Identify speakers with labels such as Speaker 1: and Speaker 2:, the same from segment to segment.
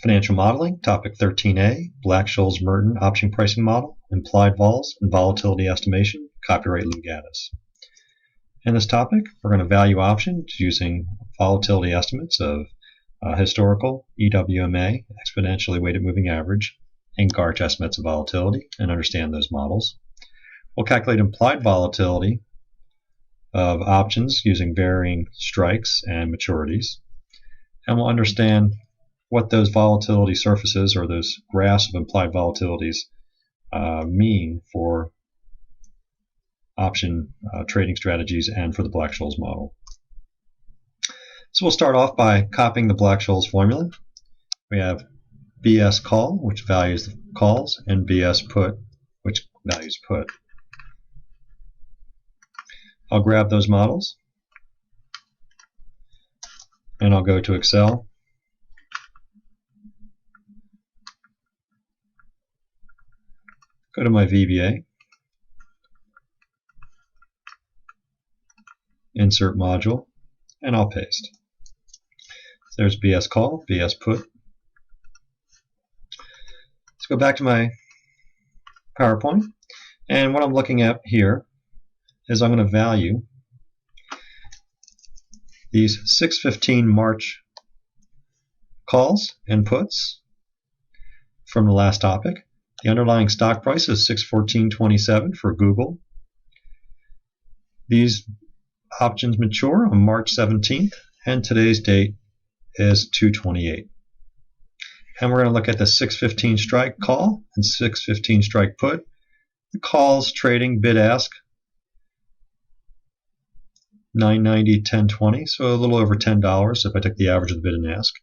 Speaker 1: Financial modeling, topic 13A, Black-Scholes-Merton option pricing model, implied vols, and volatility estimation, copyright Lou Gaddis. In this topic, we're going to value options using volatility estimates of historical, EWMA, exponentially weighted moving average, and GARCH estimates of volatility, and understand those models. We'll calculate implied volatility of options using varying strikes and maturities, and we'll understand what those volatility surfaces or those graphs of implied volatilities mean for option trading strategies and for the Black-Scholes model. So we'll start off by copying the Black-Scholes formula. We have BS call, which values the calls, and BS put, which values put. I'll grab those models and I'll go to Excel. Go to my VBA, insert module, and I'll paste. So there's BS call, BS put. Let's go back to my PowerPoint, and what I'm looking at here is I'm going to value these 6/15 March calls and puts from the last topic. The underlying stock price is $614.27 for Google. These options mature on March 17th, and today's date is 2/28. And we're going to look at the 6/15 strike call and 6/15 strike put. The calls trading bid-ask $9.90, $10.20, so a little over $10 if I took the average of the bid and ask.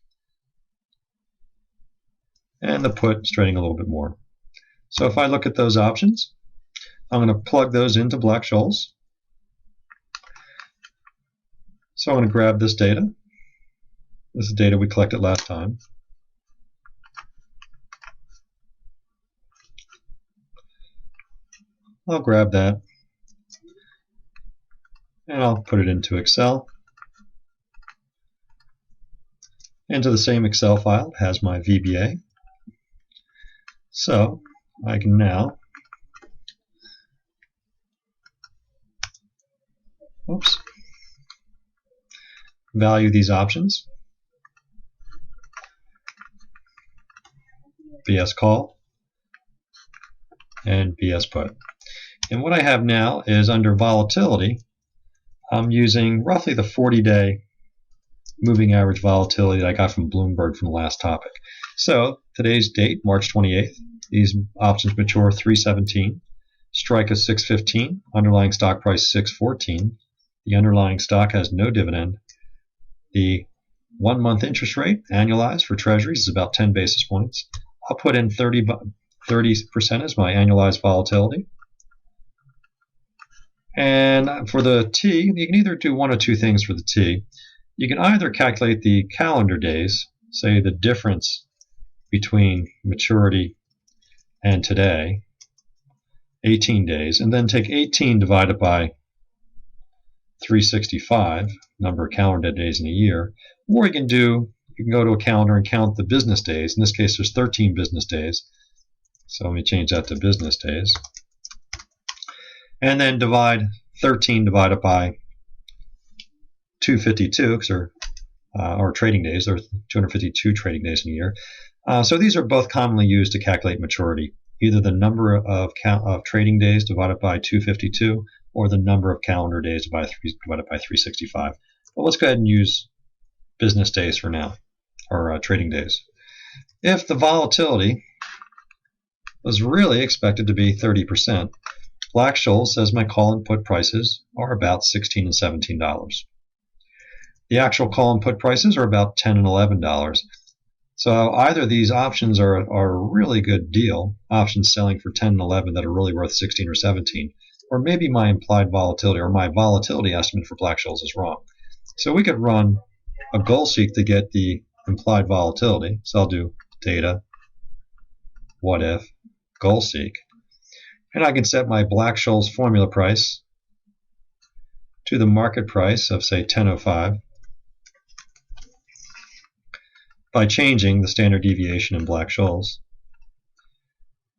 Speaker 1: And the put is trading a little bit more. So if I look at those options, I'm going to plug those into Black-Scholes. So I'm going to grab this data. This is data we collected last time. I'll grab that and I'll put it into Excel. Into the same Excel file, it has my VBA. So I can now value these options. BS call and BS put. And what I have now is under volatility, I'm using roughly the 40-day moving average volatility that I got from Bloomberg from the last topic. So today's date, March 28th, these options mature 3/17, strike is 6/15, underlying stock price 6/14. The underlying stock has no dividend. The 1-month interest rate, annualized for treasuries, is about 10 basis points. I'll put in 30% as my annualized volatility. And for the T, you can either do one or two things for the T. You can either calculate the calendar days, say the difference between maturity and today, 18 days, and then take 18 divided by 365, number of calendar days in a year. Or you can go to a calendar and count the business days. In this case, there's 13 business days. So let me change that to business days. And then divide 13 divided by 252, because or trading days. There are 252 trading days in a year. So these are both commonly used to calculate maturity, either the number of trading days divided by 252 or the number of calendar days divided by 365. But let's go ahead and use business days for now, or trading days. If the volatility was really expected to be 30%, Black-Scholes says my call and put prices are about $16 and $17. The actual call and put prices are about $10 and $11. So either these options are a really good deal, options selling for 10 and 11 that are really worth 16 or 17, or maybe my implied volatility or my volatility estimate for Black-Scholes is wrong. So we could run a goal seek to get the implied volatility. So I'll do data, what if, goal seek, and I can set my Black-Scholes formula price to the market price of, say, 10.05. by changing the standard deviation in Black-Scholes.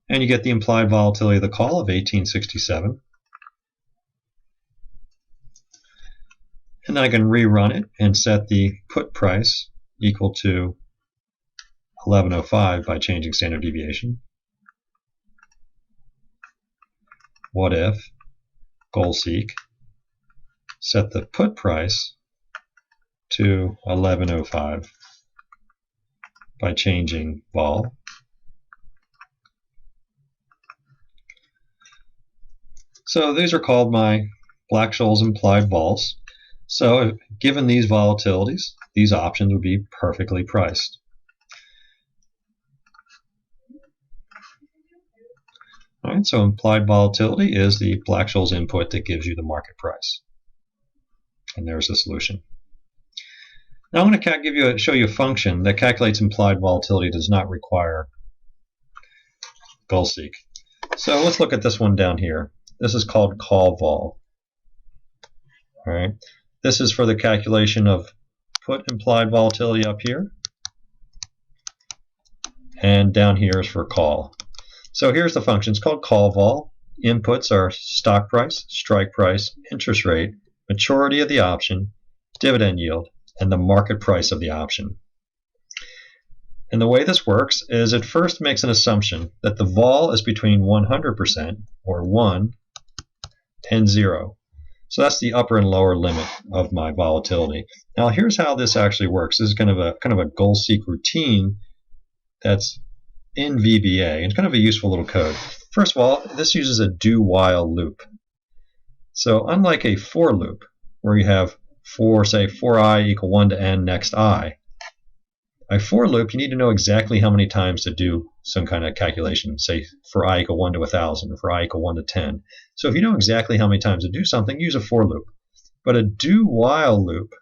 Speaker 1: And you get the implied volatility of the call of 1867. And then I can rerun it and set the put price equal to 1105 by changing standard deviation. What if goal seek set the put price to 1105 by changing vol. So these are called my Black-Scholes implied vols. So given these volatilities, these options would be perfectly priced. All right, so implied volatility is the Black-Scholes input that gives you the market price. And there's the solution. Now I'm going to show you a function that calculates implied volatility does not require goal seek. So let's look at this one down here. This is called call vol. All right, this is for the calculation of put implied volatility up here, and down here is for call. So here's the function. It's called call vol. Inputs are stock price, strike price, interest rate, maturity of the option, dividend yield, and the market price of the option. And the way this works is it first makes an assumption that the vol is between 100% or 1 and 0. So that's the upper and lower limit of my volatility. Now here's how this actually works. This is kind of a goal seek routine that's in VBA. It's kind of a useful little code. First of all, this uses a do-while loop. So unlike a for loop, where you have say for I equal 1 to n next I, a for loop, you need to know exactly how many times to do some kind of calculation, say for I equal 1 to 1,000, or for I equal 1 to 10. So if you know exactly how many times to do something, use a for loop. But a do-while loop,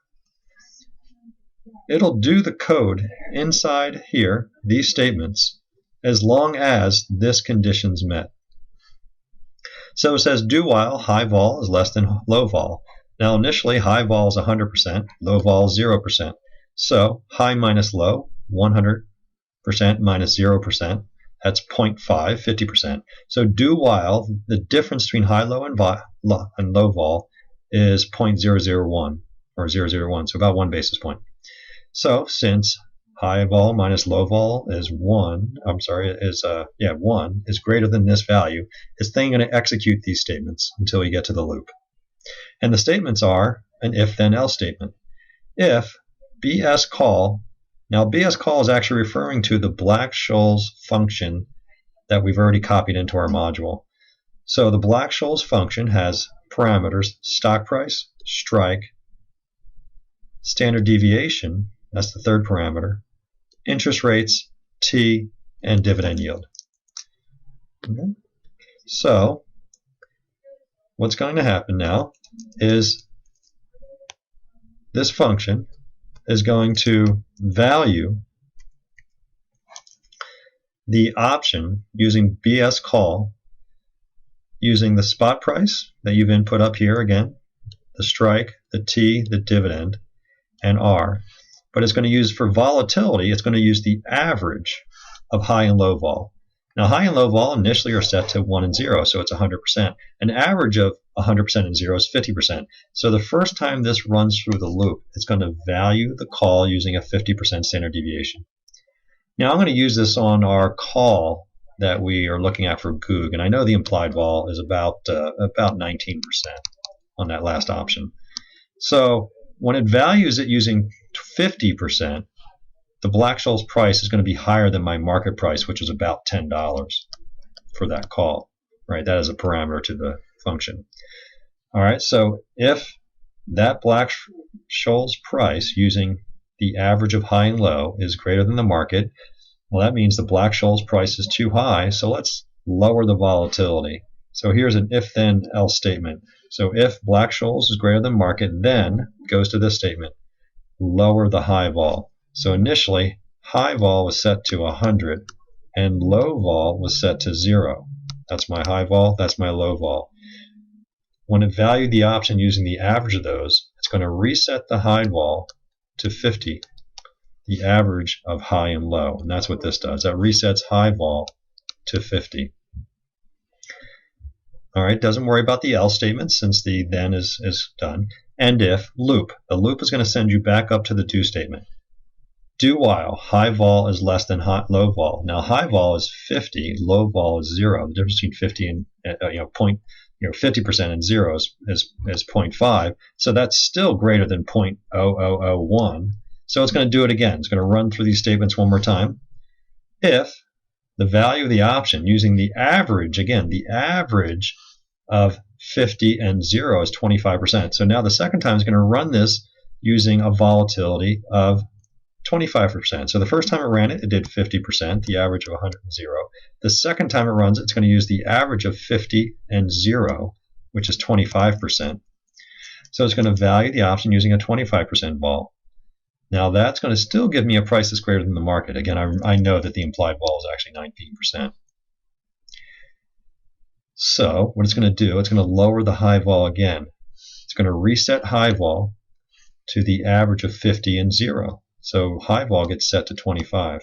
Speaker 1: it'll do the code inside here, these statements, as long as this condition's met. So it says do while high vol is less than low vol. Now initially high vol is 100%, low vol is 0%. So high minus low, 100% minus 0%, that's 0.5, 50%. So do while, the difference between high, low, and low vol is 0.001 or 0.001, so about 1 basis point. So since high vol minus low vol is 1, is greater than this value, it's then going to execute these statements until you get to the loop. And the statements are an if-then-else statement. If BS call, now BS call is actually referring to the Black-Scholes function that we've already copied into our module. So the Black-Scholes function has parameters stock price, strike, standard deviation, that's the third parameter, interest rates, T, and dividend yield. Okay. So what's going to happen now is this function is going to value the option using BS call using the spot price that you've input up here again, the strike, the T, the dividend, and R. But it's going to use, for volatility, it's going to use the average of high and low vol. Now high and low vol initially are set to 1 and 0, so it's 100%. An average of 100% and 0 is 50%. So the first time this runs through the loop, it's going to value the call using a 50% standard deviation. Now I'm going to use this on our call that we are looking at for Goog, and I know the implied vol is about 19% on that last option. So when it values it using 50%, the Black-Scholes price is going to be higher than my market price, which is about $10 for that call. Right? That is a parameter to the function. All right, so if that Black-Scholes price using the average of high and low is greater than the market, well, that means the Black-Scholes price is too high, so let's lower the volatility. So here's an if-then-else statement. So if Black-Scholes is greater than market, then goes to this statement, lower the high vol. So initially, high vol was set to 100, and low vol was set to 0. That's my high vol, that's my low vol. When it valued the option using the average of those, it's going to reset the high vol to 50. the average of high and low. And that's what this does. That resets high vol to 50. All right, doesn't worry about the else statement since the then is done. And if loop. The loop is going to send you back up to the do statement. Do while high vol is less than low vol. Now high vol is 50, low vol is 0. The difference between 50 and 50% and 0 is 0.5. So that's still greater than 0.0001. So it's going to do it again. It's going to run through these statements one more time. If the value of the option using the average, again, the average of 50 and 0 is 25%. So now the second time it's going to run this using a volatility of 25%. So the first time it ran it, it did 50%, the average of 100 and 0. The second time it runs, it's going to use the average of 50 and 0, which is 25%. So it's going to value the option using a 25% vol. Now that's going to still give me a price that's greater than the market. Again, I know that the implied vol is actually 19%. So what it's going to do, it's going to lower the high vol again. It's going to reset high vol to the average of 50 and 0. So high vol gets set to 25.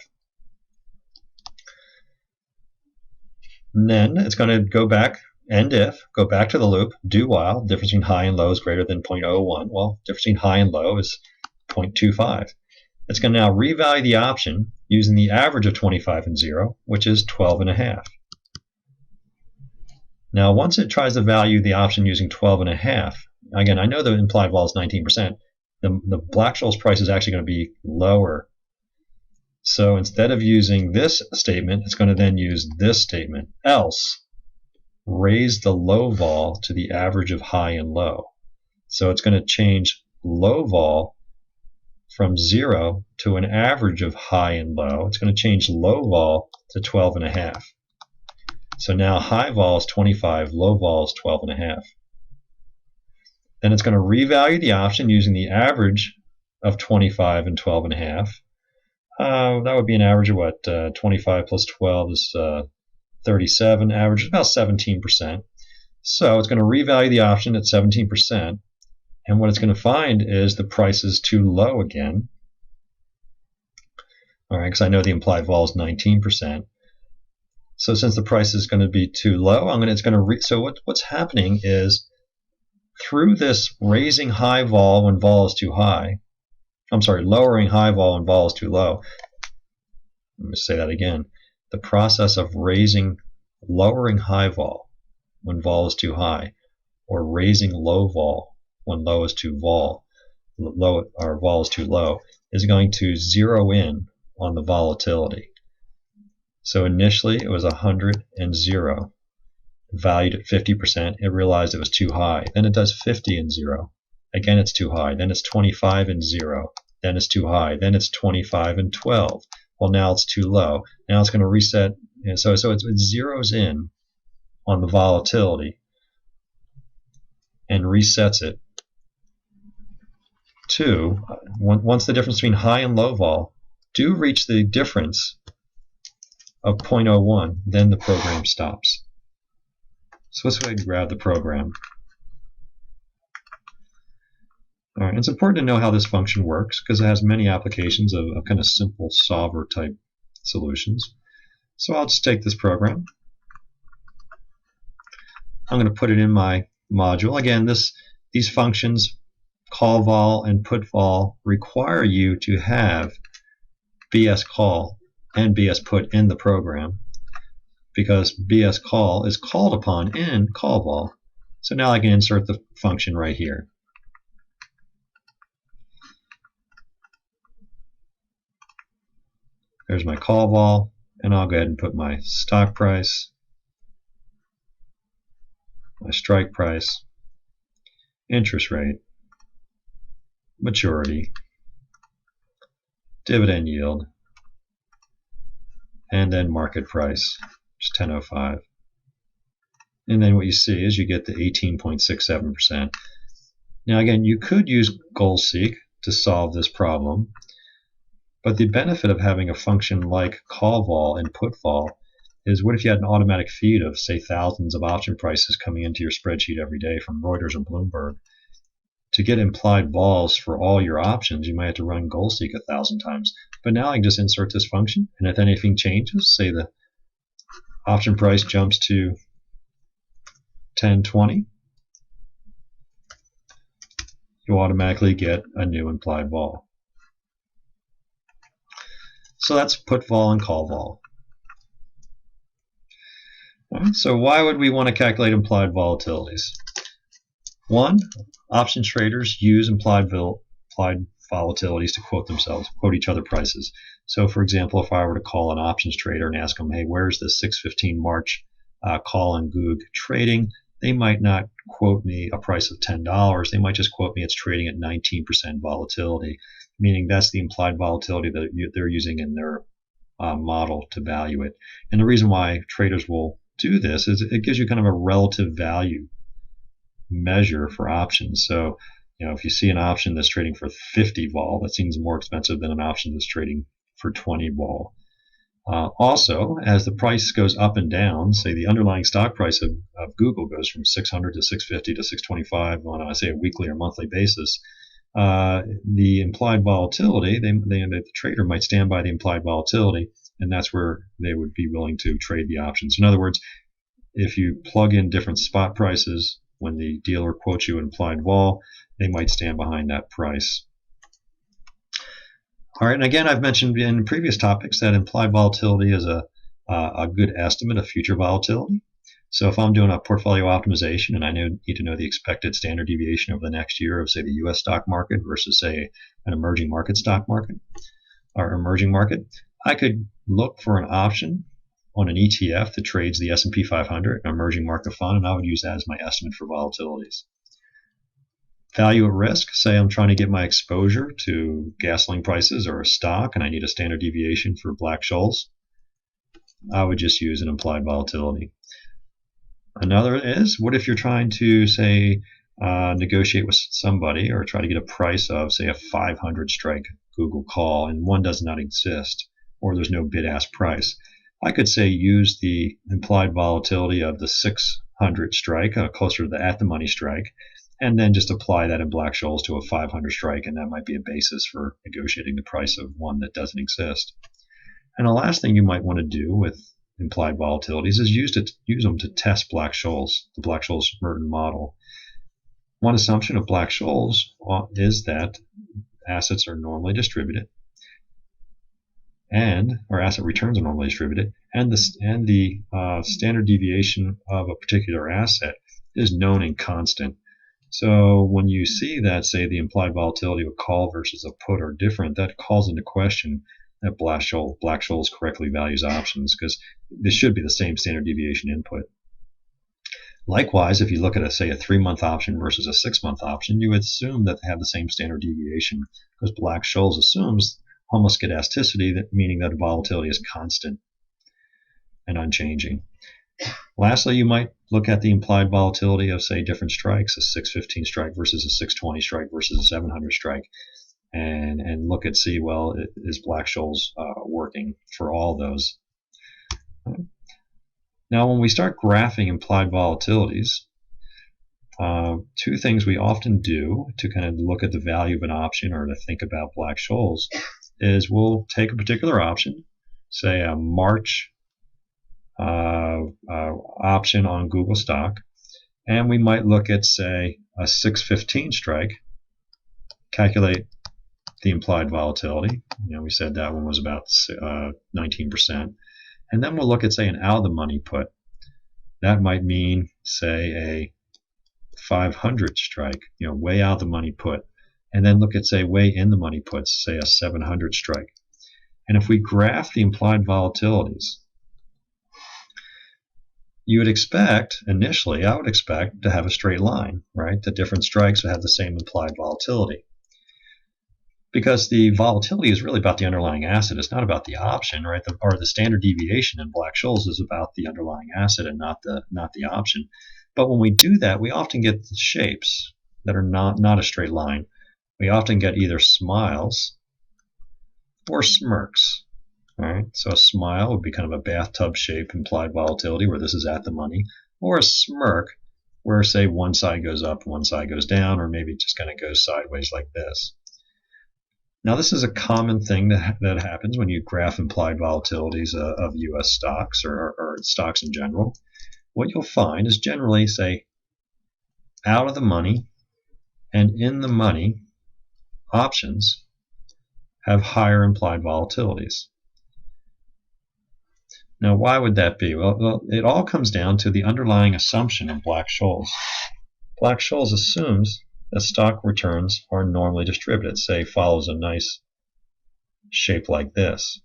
Speaker 1: And then it's going to go back, and if, go back to the loop, do while, difference between high and low is greater than 0.01. Well, difference between high and low is 0.25. It's going to now revalue the option using the average of 25 and 0, which is 12.5. Now, once it tries to value the option using 12.5, again, I know the implied vol is 19%. The Black-Scholes price is actually going to be lower. So instead of using this statement, it's going to then use this statement. Else, raise the low vol to the average of high and low. So it's going to change low vol from 0 to an average of high and low. It's going to change low vol to 12.5. So now high vol is 25, low vol is 12.5. Then it's going to revalue the option using the average of 25 and 12.5. That would be an average of what? 25 plus 12 is 37. Average is about 17%. So it's going to revalue the option at 17%. And what it's going to find is the price is too low again. All right, because I know the implied vol is 19%. So since the price is going to be too low, so what's happening is through this raising high vol when vol is too high, lowering high vol when vol is too low. Let me say that again. The process of lowering high vol when vol is too high, or raising low vol when low is too vol, or vol is too low, is going to zero in on the volatility. So initially it was 100 and 0. Valued at 50%, it realized it was too high. Then it does 50 and 0. Again, it's too high. Then it's 25 and 0. Then it's too high. Then it's 25 and 12. Well, now it's too low. Now it's going to reset. And so it zeroes in on the volatility and resets it to, once the difference between high and low vol do reach the difference of 0.01, then the program stops. So let's go ahead and grab the program. All right, it's important to know how this function works because it has many applications of kind of simple solver type solutions. So I'll just take this program. I'm going to put it in my module. Again, these functions, call vol and put vol, require you to have BS call and BS put in the program, because BS call is called upon in call vol. So now I can insert the function right here. There's my call vol, and I'll go ahead and put my stock price, my strike price, interest rate, maturity, dividend yield, and then market price, which is 10.05. And then what you see is you get the 18.67%. Now again, you could use goal-seek to solve this problem, but the benefit of having a function like call vol and put vol is, what if you had an automatic feed of, say, thousands of option prices coming into your spreadsheet every day from Reuters or Bloomberg? to get implied vols for all your options, you might have to run goal seek 1,000 times. But now I can just insert this function, and if anything changes, say the option price jumps to 10.20, you automatically get a new implied vol. So that's put vol and call vol. All right, so why would we want to calculate implied volatilities? One, option traders use implied volatilities to quote themselves, quote each other prices. So for example, if I were to call an options trader and ask them, hey, where's the 6:15 March call on Goog trading? They might not quote me a price of $10. They might just quote me it's trading at 19% volatility, meaning that's the implied volatility that they're using in their model to value it. And the reason why traders will do this is it gives you kind of a relative value measure for options. So, if you see an option that's trading for 50 vol, that seems more expensive than an option that's trading for 20 vol. Also, as the price goes up and down, say the underlying stock price of Google goes from 600 to 650 to 625 on, say, a weekly or monthly basis, the implied volatility, the trader might stand by the implied volatility, and that's where they would be willing to trade the options. In other words, if you plug in different spot prices when the dealer quotes you an implied vol, they might stand behind that price. All right, and again, I've mentioned in previous topics that implied volatility is a good estimate of future volatility. So if I'm doing a portfolio optimization and I need to know the expected standard deviation over the next year of, say, the U.S. stock market versus, say, an emerging market stock market or emerging market, I could look for an option on an ETF that trades the S&P 500, an emerging market fund, and I would use that as my estimate for volatilities. Value at risk, say I'm trying to get my exposure to gasoline prices or a stock and I need a standard deviation for Black-Scholes, I would just use an implied volatility. Another is, what if you're trying to, say, negotiate with somebody or try to get a price of, say, a 500 strike Google call and one does not exist or there's no bid-ask price? I could, say, use the implied volatility of the 600 strike, closer to the at-the-money strike, and then just apply that in Black-Scholes to a 500 strike, and that might be a basis for negotiating the price of one that doesn't exist. And the last thing you might want to do with implied volatilities is use them to test Black-Scholes, the Black-Scholes-Merton model. One assumption of Black-Scholes is that assets are normally distributed, or asset returns are normally distributed, and the standard deviation of a particular asset is known and constant. So when you see that, say, the implied volatility of a call versus a put are different, that calls into question that Black-Scholes correctly values options, because this should be the same standard deviation input. Likewise, if you look at, say, a 3-month option versus a 6-month option, you would assume that they have the same standard deviation, because Black-Scholes assumes homoscedasticity, meaning that volatility is constant and unchanging. Lastly, you might look at the implied volatility of, say, different strikes, a 615 strike versus a 620 strike versus a 700 strike, and look at, see, well, is Black-Scholes working for all those? Now, when we start graphing implied volatilities, two things we often do to kind of look at the value of an option or to think about Black-Scholes is we'll take a particular option, say a March option on Google stock, and we might look at, say, a 615 strike, calculate the implied volatility. We said that one was about 19%. And then we'll look at, say, an out of the money put. That might mean, say, a 500 strike, way out of the money put. And then look at, say, way in the money puts, say, a 700 strike. And if we graph the implied volatilities, you would expect, initially, I would expect to have a straight line, right? The different strikes would have the same implied volatility. Because the volatility is really about the underlying asset. It's not about the option, right? Or the standard deviation in Black-Scholes is about the underlying asset and not the option. But when we do that, we often get shapes that are not a straight line. We often get either smiles or smirks. All right, so a smile would be kind of a bathtub shape implied volatility where this is at the money, or a smirk where, say, one side goes up, one side goes down, or maybe it just kind of goes sideways like this. Now, this is a common thing that happens when you graph implied volatilities of U.S. stocks or stocks in general. What you'll find is generally, say, out of the money and in the money options have higher implied volatilities. Now, why would that be? Well, it all comes down to the underlying assumption of Black-Scholes. Black-Scholes assumes that stock returns are normally distributed, say follows a nice shape like this.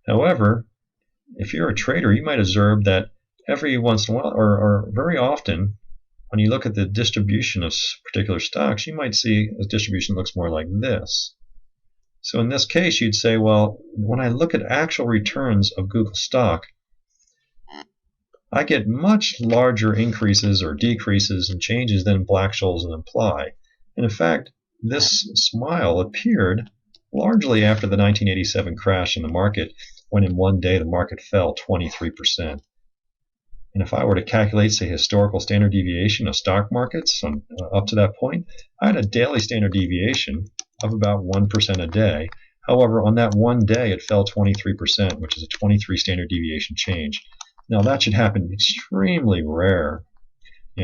Speaker 1: However, if you're a trader, you might observe that every once in a while, or very often, when you look at the distribution of particular stocks, you might see a distribution that looks more like this. So in this case, you'd say, well, when I look at actual returns of Google stock, I get much larger increases or decreases and changes than Black-Scholes and imply. And in fact, this smile appeared largely after the 1987 crash in the market, when in one day the market fell 23%. And if I were to calculate, say, historical standard deviation of stock markets up to that point, I had a daily standard deviation of about 1% a day. However, on that one day, it fell 23%, which is a 23 standard deviation change. Now, that should happen extremely rare,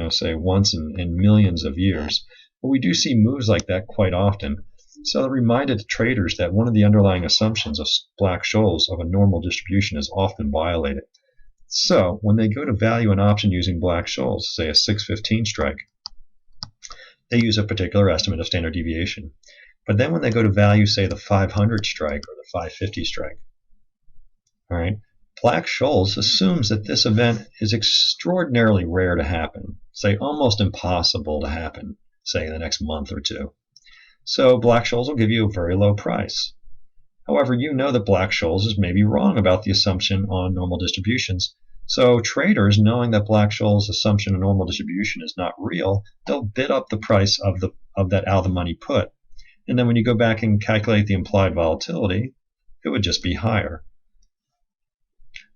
Speaker 1: say once in millions of years. But we do see moves like that quite often. So it reminded traders that one of the underlying assumptions of Black-Scholes of a normal distribution is often violated. So when they go to value an option using Black-Scholes, say a 615 strike, they use a particular estimate of standard deviation. But then when they go to value, say, the 500 strike or the 550 strike, all right, Black-Scholes assumes that this event is extraordinarily rare to happen, say almost impossible to happen, say in the next month or two. So Black-Scholes will give you a very low price. However, you know that Black-Scholes is maybe wrong about the assumption on normal distributions. So traders, knowing that Black-Scholes' assumption on normal distribution is not real, they'll bid up the price of that out of the money put. And then when you go back and calculate the implied volatility, it would just be higher.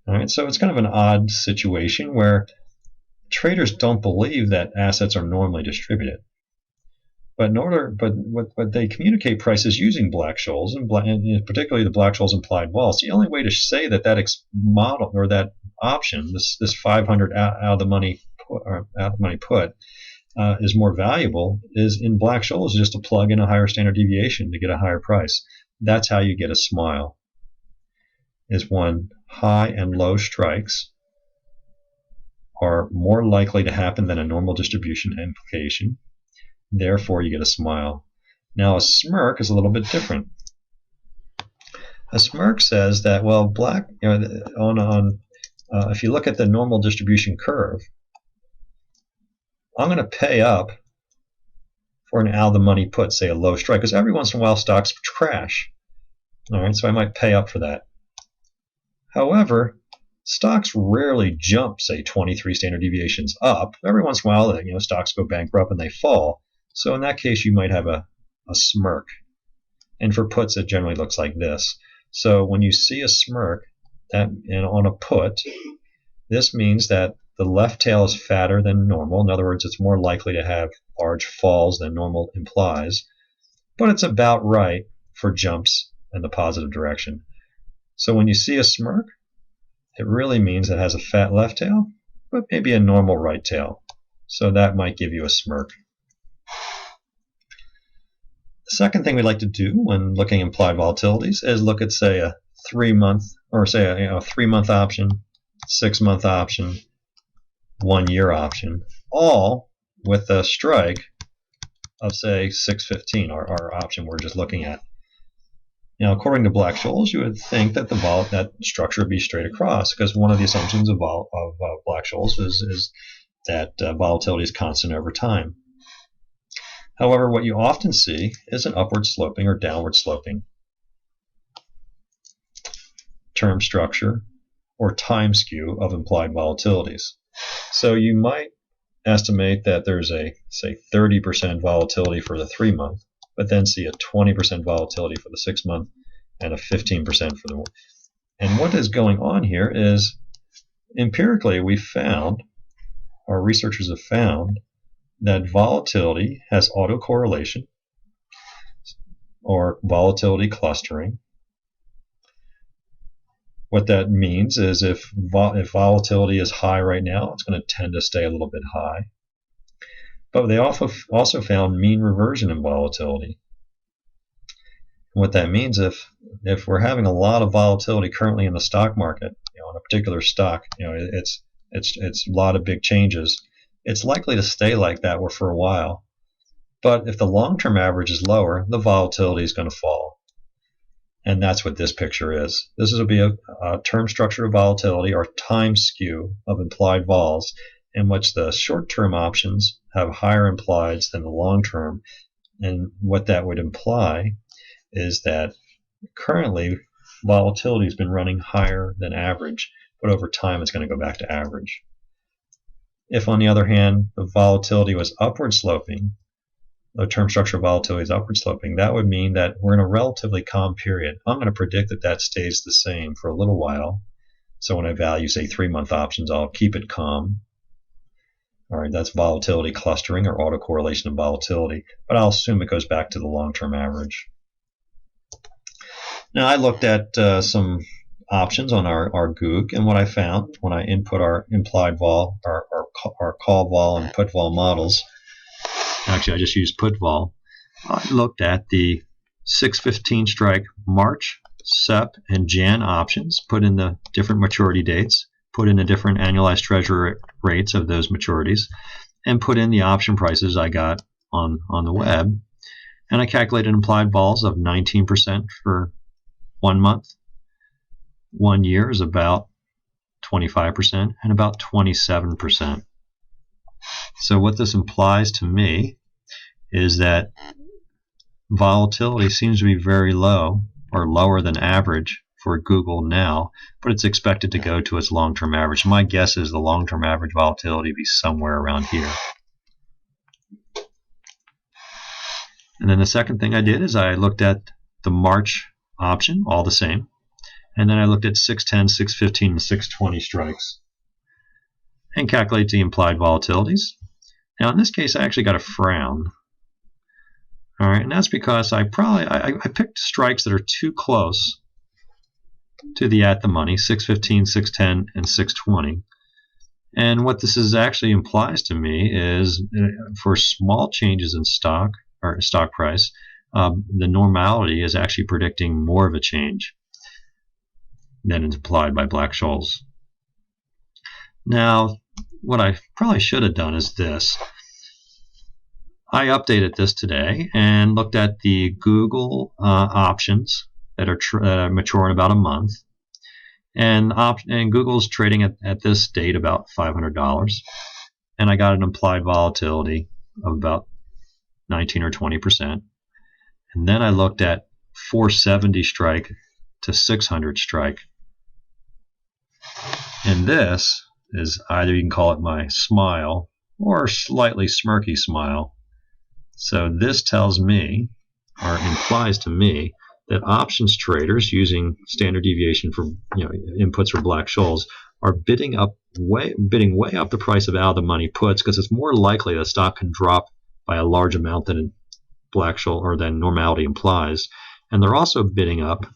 Speaker 1: All right, so it's kind of an odd situation where traders don't believe that assets are normally distributed. But what they communicate prices using Black-Scholes, and particularly the Black-Scholes implied vol. The only way to say that model or that option, this 500 out of the money put, is more valuable is in Black-Scholes just to plug in a higher standard deviation to get a higher price. That's how you get a smile. Is when high and low strikes are more likely to happen than a normal distribution implication. Therefore, you get a smile. Now, a smirk is a little bit different. A smirk says that, well, if you look at the normal distribution curve, I'm going to pay up for an out of the money put, say a low strike, because every once in a while stocks crash. All right, so I might pay up for that. However, stocks rarely jump, say 23 standard deviations up. Every once in a while, stocks go bankrupt and they fall. So in that case, you might have a smirk. And for puts, it generally looks like this. So when you see a smirk on a put, this means that the left tail is fatter than normal. In other words, it's more likely to have large falls than normal implies. But it's about right for jumps in the positive direction. So when you see a smirk, it really means it has a fat left tail, but maybe a normal right tail. So that might give you a smirk. The second thing we like to do when looking at implied volatilities is look at, say, a 3-month, or say a 3-month option, 6-month option, 1-year option, all with a strike of, say, 615, our option we're just looking at. Now, according to Black-Scholes, you would think that that structure would be straight across, because one of the assumptions of Black-Scholes is that volatility is constant over time. However, what you often see is an upward sloping or downward sloping term structure or time skew of implied volatilities. So you might estimate that there's a, say, 30% volatility for the 3-month, but then see a 20% volatility for the 6-month and a 15% for the 1. And what is going on here is, empirically, we found our researchers have found that volatility has autocorrelation or volatility clustering. What that means is if volatility is high right now, it's going to tend to stay a little bit high. But they also found mean reversion in volatility. What that means, if we're having a lot of volatility currently in the stock market, in a particular stock, it's a lot of big changes, it's likely to stay like that for a while. But if the long-term average is lower, the volatility is going to fall. And that's what this picture is. This will be a term structure of volatility, or time skew of implied vols, in which the short-term options have higher implieds than the long-term. And what that would imply is that currently volatility has been running higher than average, but over time it's going to go back to average. If, on the other hand, the volatility was upward sloping, the term structure of volatility is upward sloping, that would mean that we're in a relatively calm period. I'm going to predict that that stays the same for a little while. So when I value, say, 3-month options, I'll keep it calm. All right, that's volatility clustering or autocorrelation of volatility, but I'll assume it goes back to the long-term average. Now, I looked at some options on our Goog, and what I found when I input our implied vol, our call vol and put vol models, actually I just used put vol, I looked at the 6/15 strike March, SEP, and Jan options, put in the different maturity dates, put in the different annualized treasury rates of those maturities, and put in the option prices I got on the web, and I calculated implied vols of 19% for 1 month. 1 year is about 25% and about 27%. So what this implies to me is that volatility seems to be very low, or lower than average for Google now, but it's expected to go to its long-term average. My guess is the long-term average volatility will be somewhere around here. And then the second thing I did is I looked at the March option, all the same, and then I looked at 610, 615, and 620 strikes and calculate the implied volatilities. Now in this case I actually got a frown. All right, and that's because I picked strikes that are too close to the at the money, 615, 610, and 620. And what this is actually implies to me is for small changes in stock or stock price, the normality is actually predicting more of a change than is implied by Black-Scholes. Now, what I probably should have done is this. I updated this today and looked at the Google options that are mature in about a month. And Google's trading at this date about $500. And I got an implied volatility of about 19 or 20%. And then I looked at 470 strike to 600 strike. And this is either you can call it my smile or slightly smirky smile. So this tells me, or implies to me, that options traders using standard deviation for inputs for Black-Scholes are bidding way up the price of out of the money puts, because it's more likely that stock can drop by a large amount than Black-Scholes or than normality implies, and they're also bidding up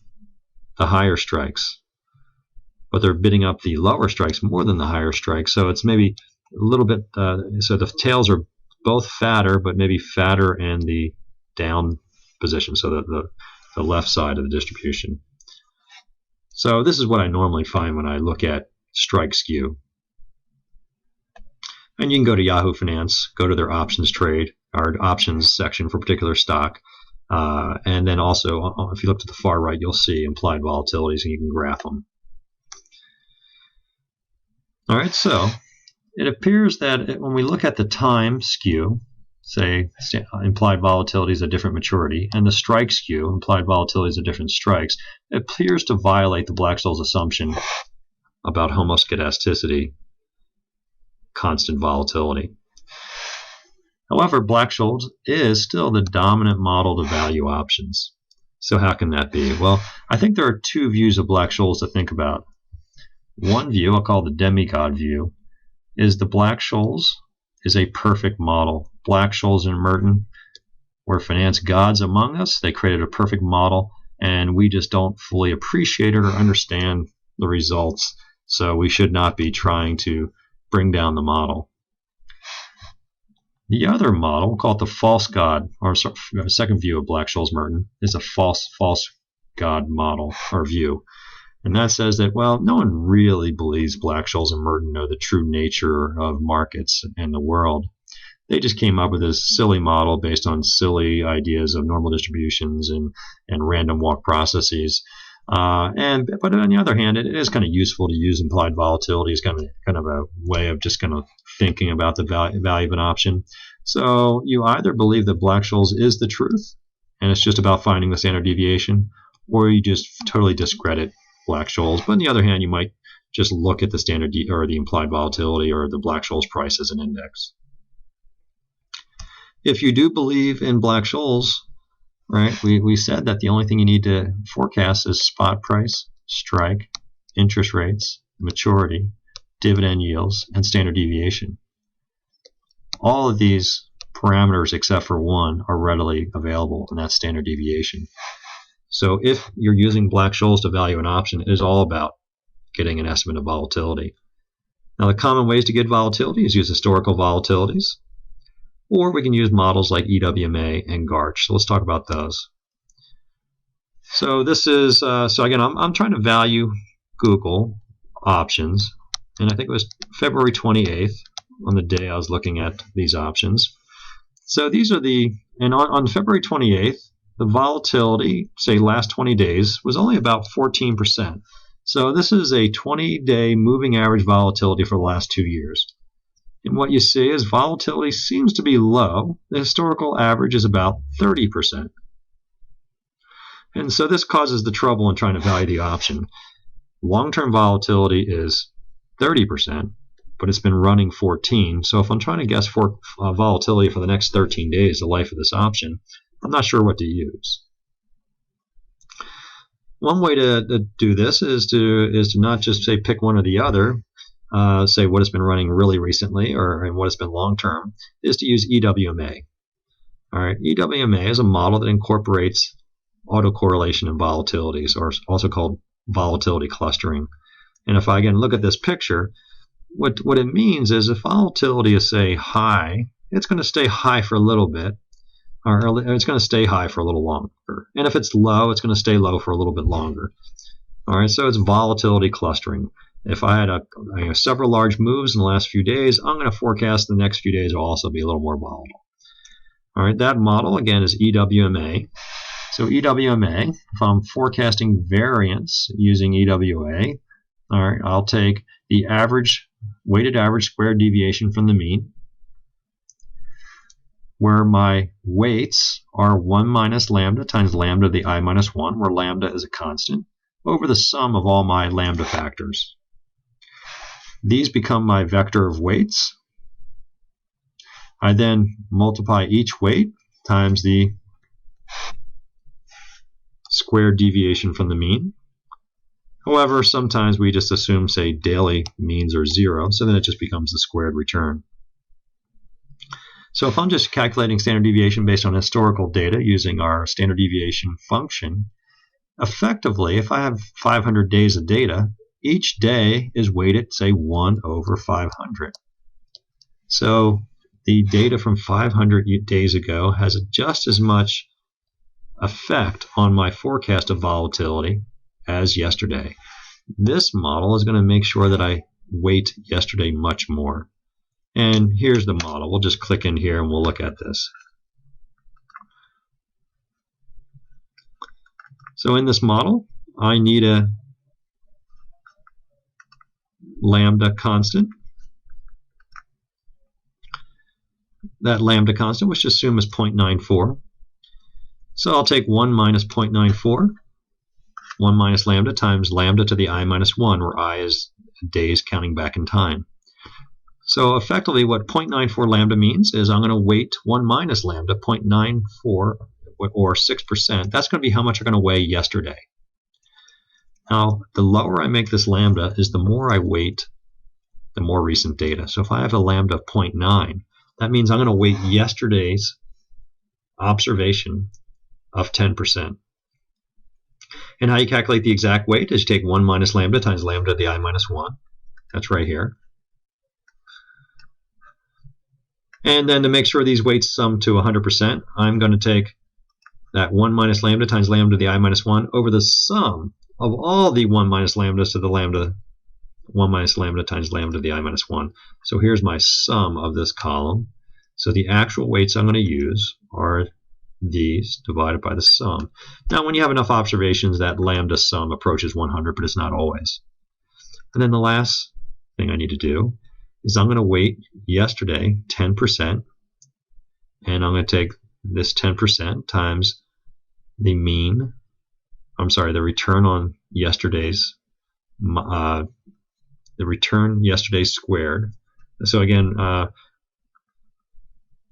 Speaker 1: the higher strikes, but they're bidding up the lower strikes more than the higher strikes. So it's maybe a little bit. So the tails are both fatter, but maybe fatter in the down position, so that the left side of the distribution. So this is what I normally find when I look at strike skew. And you can go to Yahoo Finance, go to their options trade, or options section for a particular stock. And then also, if you look to the far right, you'll see implied volatilities, and you can graph them. All right, so it appears that when we look at the time skew, say implied volatility is a different maturity, and the strike skew, implied volatility is a different strikes, it appears to violate the Black-Scholes assumption about homoscedasticity, constant volatility. However, Black-Scholes is still the dominant model to value options. So how can that be? Well, I think there are two views of Black-Scholes to think about. One view I'll call the demigod view, is the Black-Scholes is a perfect model. Black-Scholes and Merton were finance gods among us. They created a perfect model, and we just don't fully appreciate it or understand the results. So we should not be trying to bring down the model. The other model, called the false god, or second view of Black-Scholes Merton, is a false god model or view. And that says that, well, no one really believes Black-Scholes and Merton know the true nature of markets and the world. They just came up with this silly model based on silly ideas of normal distributions and random walk processes. But on the other hand, it is kind of useful to use implied volatility as kind of a way of just kind of thinking about the value of an option. So you either believe that Black-Scholes is the truth, and it's just about finding the standard deviation, or you just totally discredit Black-Scholes. But on the other hand, you might just look at the standard or the implied volatility or the Black-Scholes price as an index. If you do believe in Black-Scholes, right, we said that the only thing you need to forecast is spot price, strike, interest rates, maturity, dividend yields, and standard deviation. All of these parameters, except for one, are readily available, and that's standard deviation. So if you're using Black-Scholes to value an option, it is all about getting an estimate of volatility. Now, the common ways to get volatility is use historical volatilities, or we can use models like EWMA and GARCH. So let's talk about those. So this is, so again, I'm trying to value Google options, and I think it was February 28th on the day I was looking at these options. So these are and on February 28th, the volatility, say last 20 days, was only about 14%. So this is a 20-day moving average volatility for the last 2 years. And what you see is volatility seems to be low. The historical average is about 30%. And so this causes the trouble in trying to value the option. Long-term volatility is 30%, but it's been running 14. So if I'm trying to guess for volatility for the next 13 days, the life of this option, I'm not sure what to use. One way to do this is to not just say pick one or the other, say what has been running really recently or what has been long term, is to use EWMA. All right, EWMA is a model that incorporates autocorrelation and volatilities, or also called volatility clustering. And if I again look at this picture, what it means is if volatility is, say, high, it's going to stay high for a little bit, or it's going to stay high for a little longer. And if it's low, it's going to stay low for a little bit longer. All right, so it's volatility clustering. If I had several large moves in the last few days, I'm going to forecast the next few days will also be a little more volatile. All right, that model, again, is EWMA. So EWMA, if I'm forecasting variance using EWA, all right, I'll take the weighted average squared deviation from the mean, where my weights are 1 minus lambda times lambda to the I minus 1, where lambda is a constant, over the sum of all my lambda factors. These become my vector of weights. I then multiply each weight times the squared deviation from the mean. However, sometimes we just assume, say, daily means are 0, so then it just becomes the squared return. So if I'm just calculating standard deviation based on historical data using our standard deviation function, effectively, if I have 500 days of data, each day is weighted, say, 1 over 500. So the data from 500 days ago has just as much effect on my forecast of volatility as yesterday. This model is going to make sure that I weight yesterday much more. And here's the model. We'll just click in here and we'll look at this. So in this model, I need a lambda constant. That lambda constant, which assume is 0.94. So I'll take 1 minus 0.94, 1 minus lambda times lambda to the I minus 1, where I is days counting back in time. So effectively what 0.94 lambda means is I'm going to weight 1 minus lambda, 0.94, or 6%. That's going to be how much I'm going to weigh yesterday. Now, the lower I make this lambda is the more I weight the more recent data. So if I have a lambda of 0.9, that means I'm going to weight yesterday's observation of 10%. And how you calculate the exact weight is you take 1 minus lambda times lambda to the I minus 1. That's right here. And then to make sure these weights sum to 100%, I'm going to take that 1 minus lambda times lambda to the I minus 1 over the sum of all the 1 minus lambdas to the lambda 1 minus lambda times lambda to the I minus 1. So here's my sum of this column. So the actual weights I'm going to use are these divided by the sum. Now when you have enough observations, that lambda sum approaches 100, but it's not always. And then the last thing I need to do is I'm going to weight yesterday 10%, and I'm going to take this 10% times the the return on yesterday's, the return yesterday's squared. So again,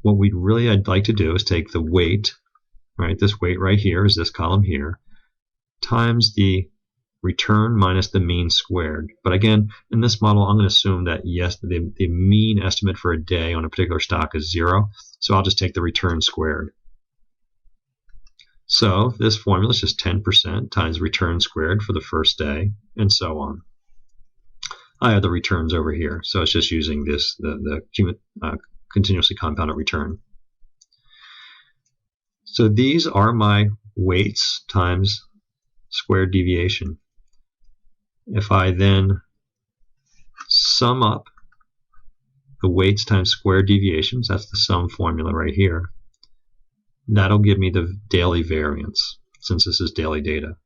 Speaker 1: what I'd like to do is take the weight, right? This weight right here is this column here, times the return minus the mean squared. But again, in this model, I'm going to assume that yes, the mean estimate for a day on a particular stock is 0. So I'll just take the return squared. So this formula is just 10% times return squared for the first day, and so on. I have the returns over here, so it's just using this the continuously compounded return. So these are my weights times squared deviation. If I then sum up the weights times squared deviations, that's the sum formula right here, that'll give me the daily variance, since this is daily data.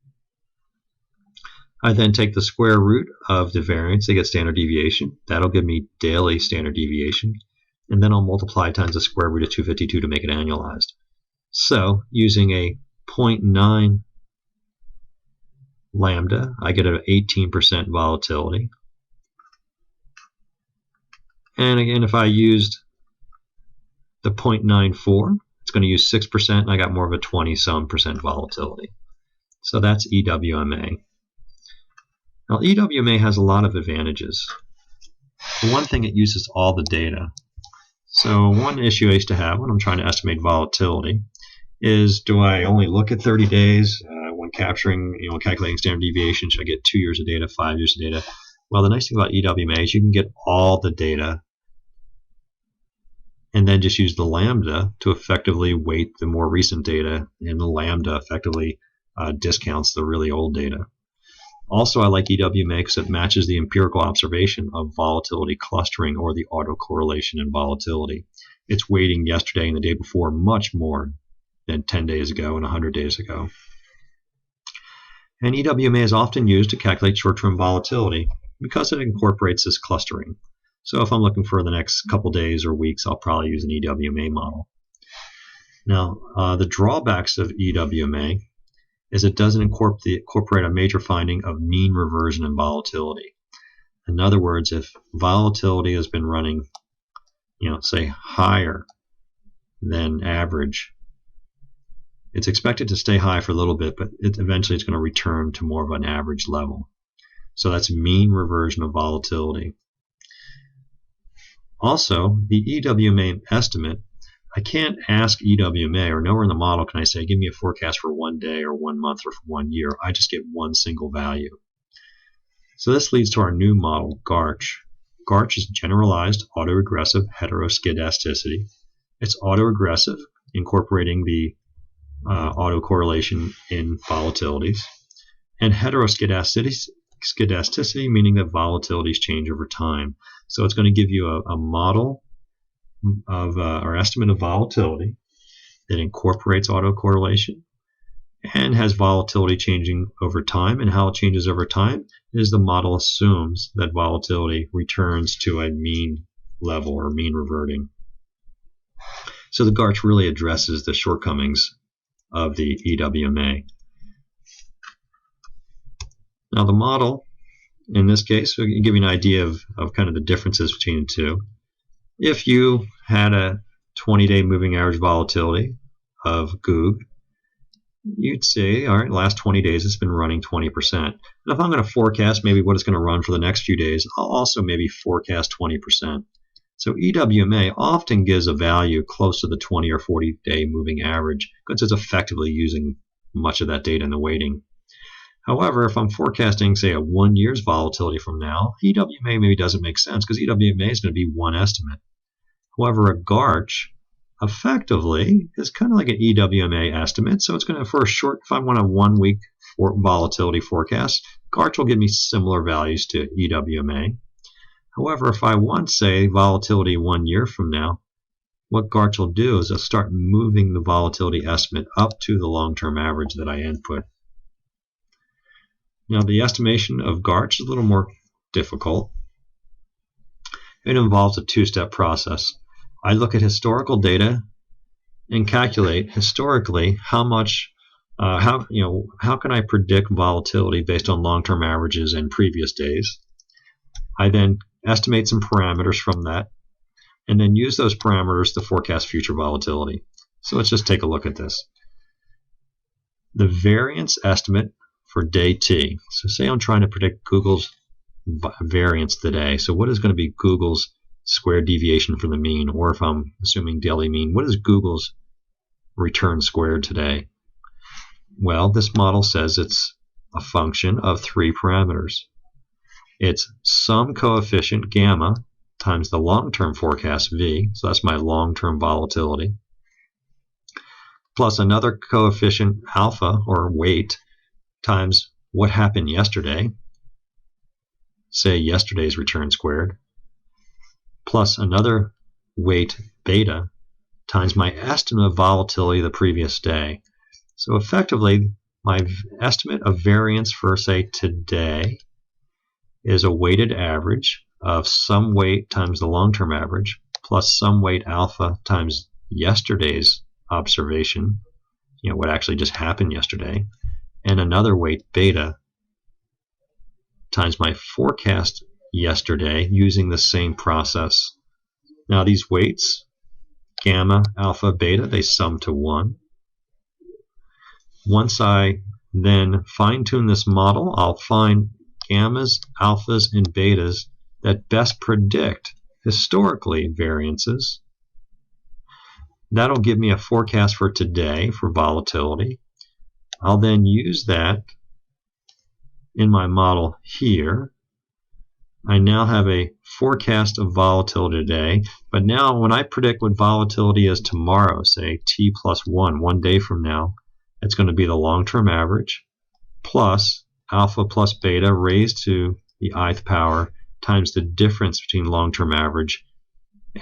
Speaker 1: I then take the square root of the variance to get standard deviation. That'll give me daily standard deviation. And then I'll multiply times the square root of 252 to make it annualized. So using a 0.9 lambda, I get an 18% volatility. And again, if I used the 0.94, it's going to use 6%, and I got more of a 20-some% volatility. So that's EWMA. Now, EWMA has a lot of advantages. For one thing, it uses all the data. So one issue I used to have when I'm trying to estimate volatility is, do I only look at 30 days when calculating standard deviation? Should I get 2 years of data, 5 years of data? Well, the nice thing about EWMA is you can get all the data and then just use the lambda to effectively weight the more recent data, and the lambda effectively discounts the really old data. Also, I like EWMA because it matches the empirical observation of volatility clustering, or the autocorrelation in volatility. It's weighting yesterday and the day before much more than 10 days ago and 100 days ago. And EWMA is often used to calculate short-term volatility because it incorporates this clustering. So if I'm looking for the next couple days or weeks, I'll probably use an EWMA model. Now, the drawbacks of EWMA is it doesn't incorporate a major finding of mean reversion in volatility. In other words, if volatility has been running, say higher than average, it's expected to stay high for a little bit, but eventually it's going to return to more of an average level. So that's mean reversion of volatility. Also, the EWMA estimate, I can't ask EWMA, or nowhere in the model can I say, give me a forecast for 1 day or 1 month or for 1 year. I just get one single value. So this leads to our new model, GARCH. GARCH is generalized autoregressive heteroskedasticity. It's autoregressive, incorporating the autocorrelation in volatilities, and heteroskedasticity, meaning that volatilities change over time. So it's going to give you a model of our estimate of volatility that incorporates autocorrelation and has volatility changing over time. And how it changes over time is the model assumes that volatility returns to a mean level, or mean reverting. So the GARCH really addresses the shortcomings of the EWMA. Now the model, in this case, will give you an idea of kind of the differences between the two. If you had a 20-day moving average volatility of GOOG, you'd say, all right, last 20 days it's been running 20%. And if I'm going to forecast maybe what it's going to run for the next few days, I'll also maybe forecast 20%. So EWMA often gives a value close to the 20 or 40-day moving average because it's effectively using much of that data in the weighting. However, if I'm forecasting, say, a 1 year's volatility from now, EWMA maybe doesn't make sense because EWMA is going to be one estimate. However, a GARCH effectively is kind of like an EWMA estimate. So it's going to, for a short, if I want a 1 week volatility forecast, GARCH will give me similar values to EWMA. However, if I want, say, volatility 1 year from now, what GARCH will do is it'll start moving the volatility estimate up to the long-term average that I input. Now, the estimation of GARCH is a little more difficult. It involves a two-step process. I look at historical data and calculate historically how can I predict volatility based on long-term averages and previous days. I then estimate some parameters from that and then use those parameters to forecast future volatility. So let's just take a look at this. The variance estimate for day T. So say I'm trying to predict Google's variance today. So what is going to be Google's squared deviation from the mean? Or if I'm assuming daily mean, what is Google's return squared today? Well, this model says it's a function of 3 parameters. It's some coefficient gamma times the long-term forecast V, so that's my long-term volatility, plus another coefficient alpha or weight times what happened yesterday, say yesterday's return squared, plus another weight beta times my estimate of volatility the previous day. So effectively, my estimate of variance for, say, today is a weighted average of some weight times the long-term average plus some weight alpha times yesterday's observation, what actually just happened yesterday, and another weight beta times my forecast yesterday using the same process. Now these weights, gamma, alpha, beta, they sum to 1. Once I then fine-tune this model, I'll find gammas, alphas, and betas that best predict historically variances. That'll give me a forecast for today for volatility. I'll then use that in my model here. I now have a forecast of volatility today, but now when I predict what volatility is tomorrow, say T plus 1 day from now, it's going to be the long-term average plus alpha plus beta raised to the ith power times the difference between long-term average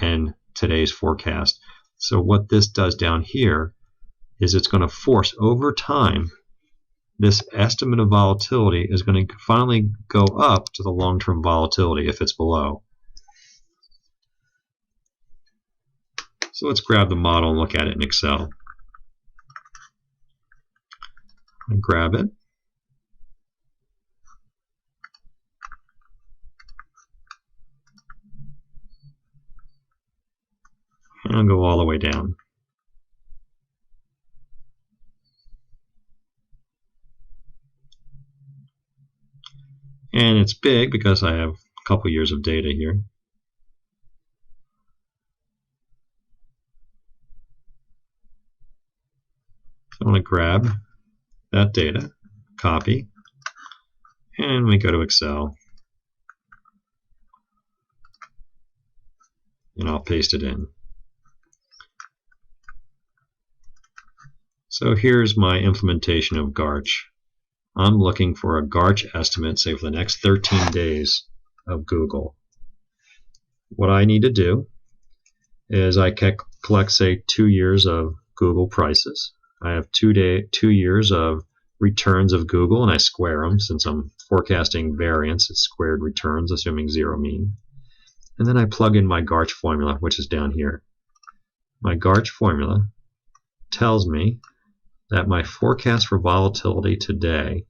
Speaker 1: and today's forecast. So what this does down here is it's going to force over time this estimate of volatility is going to finally go up to the long-term volatility if it's below. So let's grab the model and look at it in Excel. I grab it. And I'll go all the way down. And it's big because I have a couple years of data here. I want to grab that data, copy, and we go to Excel. And I'll paste it in. So here's my implementation of GARCH. I'm looking for a GARCH estimate, say for the next 13 days of Google. What I need to do is I collect, say, 2 years of Google prices. I have 2 years of returns of Google, and I square them. Since I'm forecasting variance, it's squared returns, assuming zero mean. And then I plug in my GARCH formula, which is down here. My GARCH formula tells me that my forecast for volatility today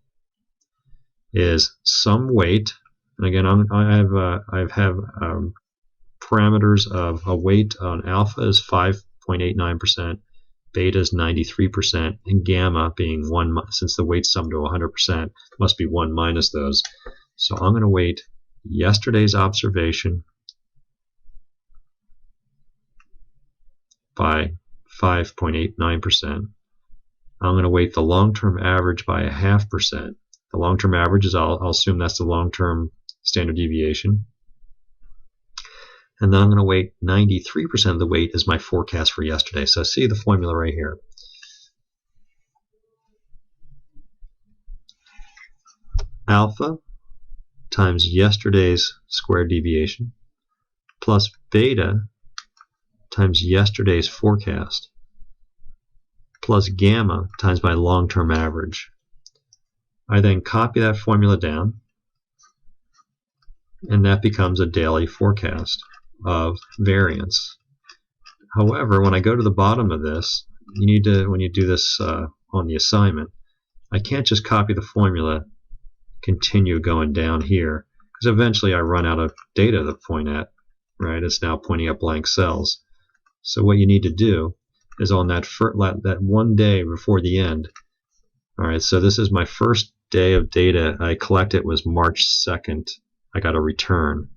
Speaker 1: is some weight, and again I have parameters of a weight on alpha is 5.89%, beta is 93%, and gamma being 1, since the weights sum to 100%, must be 1 minus those. So I'm going to weight yesterday's observation by 5.89%. I'm going to weight the long-term average by 0.5%. The long-term average is, I'll assume that's the long-term standard deviation. And then I'm going to weight 93% of the weight as my forecast for yesterday. So see the formula right here. Alpha times yesterday's square deviation plus beta times yesterday's forecast plus gamma times my long-term average. I then copy that formula down, and that becomes a daily forecast of variance. However, when I go to the bottom of this, you need to, when you do this on the assignment, I can't just copy the formula, continue going down here, because eventually I run out of data to point at, right? It's now pointing at blank cells. So what you need to do is on that one day before the end, all right, so this is my first day of data I collected was March 2nd. I got a return.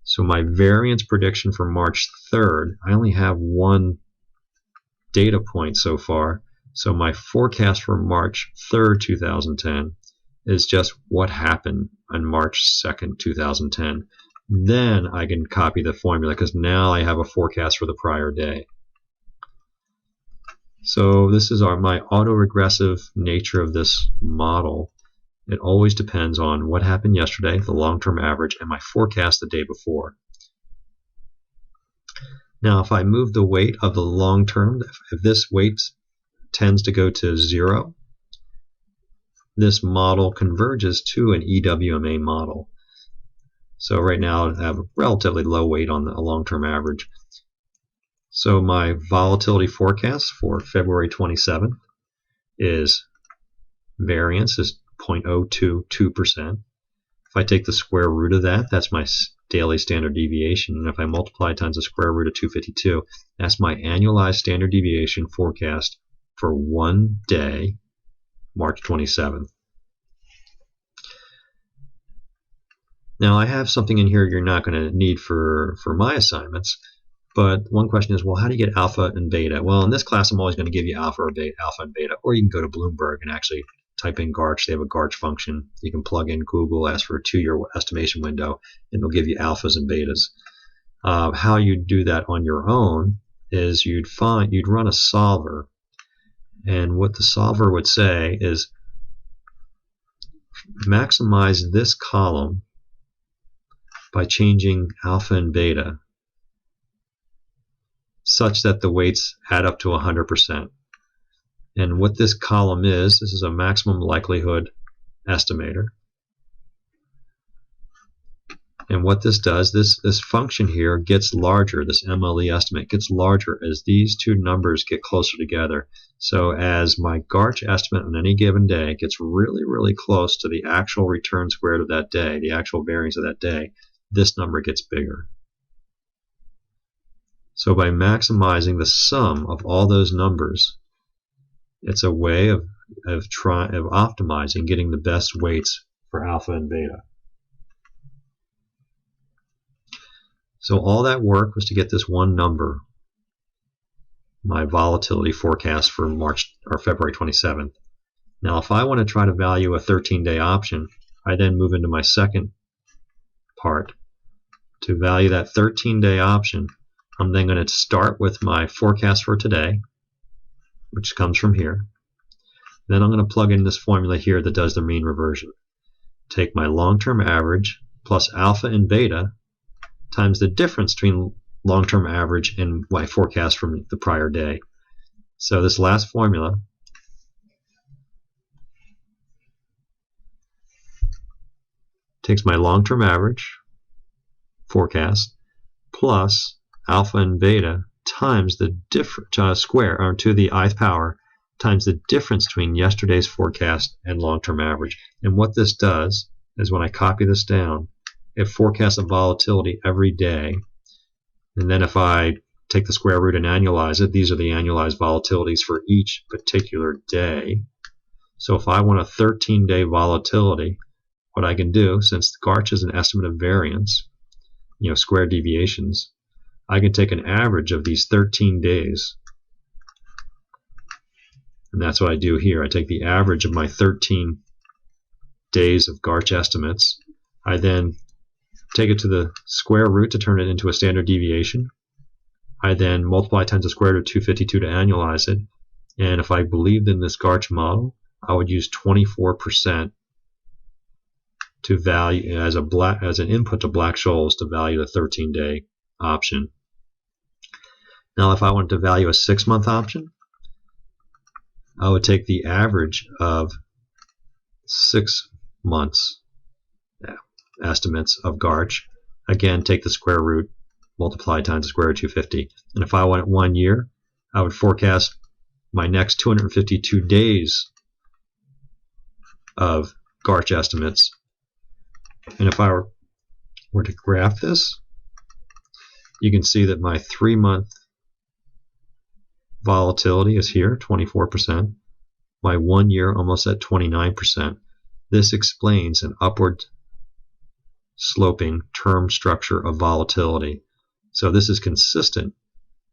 Speaker 1: So my variance prediction for March 3rd, I only have one data point so far. So my forecast for March 3rd, 2010 is just what happened on March 2nd, 2010. Then I can copy the formula because now I have a forecast for the prior day. So this is my autoregressive nature of this model. It always depends on what happened yesterday, the long-term average, and my forecast the day before. Now, if I move the weight of the long-term, if this weight tends to go to 0, this model converges to an EWMA model. So right now I have a relatively low weight on the long-term average. So my volatility forecast for February 27th is variance is 0.022%. If I take the square root of that, that's my daily standard deviation. And if I multiply times the square root of 252, that's my annualized standard deviation forecast for one day, March 27th. Now I have something in here you're not going to need for my assignments. But one question is, well, how do you get alpha and beta? Well, in this class, I'm always going to give you alpha and beta, or you can go to Bloomberg and actually type in GARCH. They have a GARCH function. You can plug in Google, ask for a 2-year estimation window, and they'll give you alphas and betas. How you do that on your own is you'd run a solver, and what the solver would say is maximize this column by changing alpha and beta such that the weights add up to 100%. And what this column is, this is a maximum likelihood estimator. And what this does, this function here gets larger, this MLE estimate gets larger as these two numbers get closer together. So as my GARCH estimate on any given day gets really, really close to the actual return squared of that day, the actual variance of that day, this number gets bigger. So by maximizing the sum of all those numbers, it's a way of optimizing, getting the best weights for alpha and beta. So all that work was to get this one number, my volatility forecast for February 27th. Now if I want to try to value a 13-day option, I then move into my second part. To value that 13-day option, I'm then going to start with my forecast for today, which comes from here. Then I'm going to plug in this formula here that does the mean reversion. Take my long-term average plus alpha and beta times the difference between long-term average and my forecast from the prior day. So this last formula takes my long-term average forecast plus alpha and beta times the square, or to the ith power, times the difference between yesterday's forecast and long-term average. And what this does is when I copy this down, it forecasts a volatility every day. And then if I take the square root and annualize it. These are the annualized volatilities for each particular day. So if I want a 13-day volatility, what I can do, since GARCH is an estimate of variance, square deviations, I can take an average of these 13 days. And that's what I do here. I take the average of my 13 days of GARCH estimates. I then take it to the square root to turn it into a standard deviation. I then multiply times the square root of 252 to annualize it. And if I believed in this GARCH model, I would use 24% to value as an input to Black-Scholes to value the 13-day option. Now, if I wanted to value a 6-month option, I would take the average of 6 months estimates of GARCH. Again, take the square root, multiply times the square root of 250. And if I wanted 1 year, I would forecast my next 252 days of GARCH estimates. And if I were to graph this, you can see that my 3-month volatility is here, 24%. My 1 year almost at 29%. This explains an upward sloping term structure of volatility. So this is consistent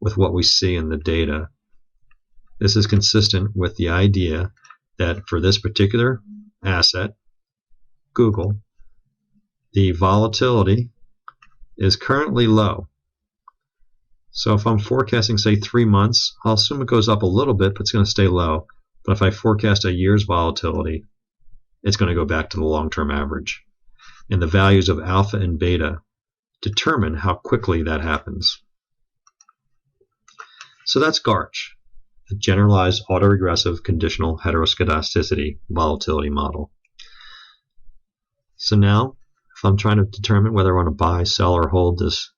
Speaker 1: with what we see in the data. This is consistent with the idea that for this particular asset, Google, the volatility is currently low. So if I'm forecasting, say, 3 months, I'll assume it goes up a little bit, but it's going to stay low. But if I forecast a year's volatility, it's going to go back to the long-term average. And the values of alpha and beta determine how quickly that happens. So that's GARCH, the Generalized Autoregressive Conditional Heteroscedasticity Volatility Model. So now, if I'm trying to determine whether I want to buy, sell, or hold this,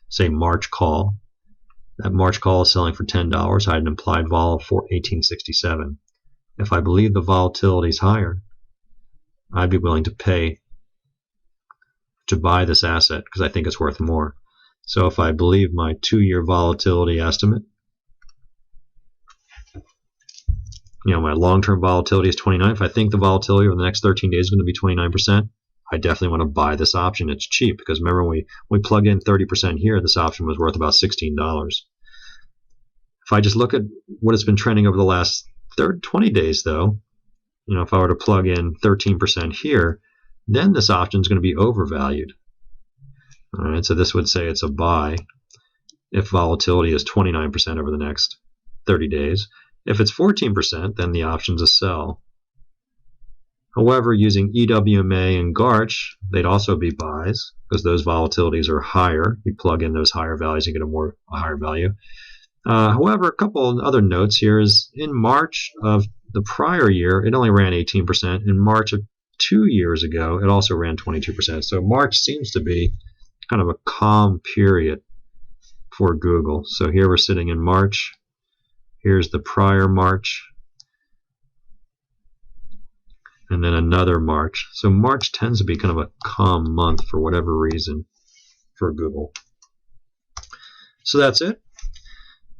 Speaker 1: say, March call, that March call is selling for $10. I had an implied vol of 1867. If I believe the volatility is higher, I'd be willing to pay to buy this asset because I think it's worth more. So if I believe my 2-year volatility estimate, my long-term volatility is 29. If I think the volatility over the next 13 days is going to be 29%, I definitely want to buy this option. It's cheap because remember when we plug in 30% here, this option was worth about $16. If I just look at what it's been trending over the last 20 days though, if I were to plug in 13% here, then this option is going to be overvalued. All right, so this would say it's a buy if volatility is 29% over the next 30 days. If it's 14%, then the option's a sell. However, using EWMA and GARCH, they'd also be buys because those volatilities are higher. You plug in those higher values and get a higher value. However, a couple of other notes here is in March of the prior year, it only ran 18%. In March of 2 years ago, it also ran 22%. So March seems to be kind of a calm period for Google. So here we're sitting in March. Here's the prior March. And then another March. So March tends to be kind of a calm month for whatever reason for Google. So that's it.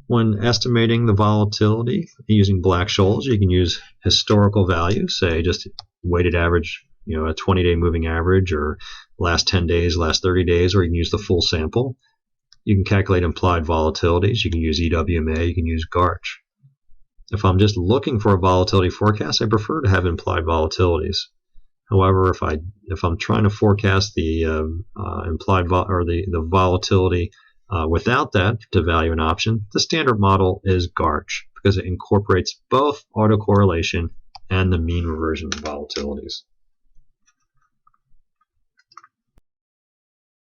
Speaker 1: When estimating the volatility using Black-Scholes, you can use historical values, say just weighted average, a 20-day moving average, or last 10 days, last 30 days, or you can use the full sample. You can calculate implied volatilities. You can use EWMA. You can use GARCH. If I'm just looking for a volatility forecast, I prefer to have implied volatilities. However, if I'm trying to forecast the the volatility without that to value an option, the standard model is GARCH because it incorporates both autocorrelation and the mean reversion volatilities.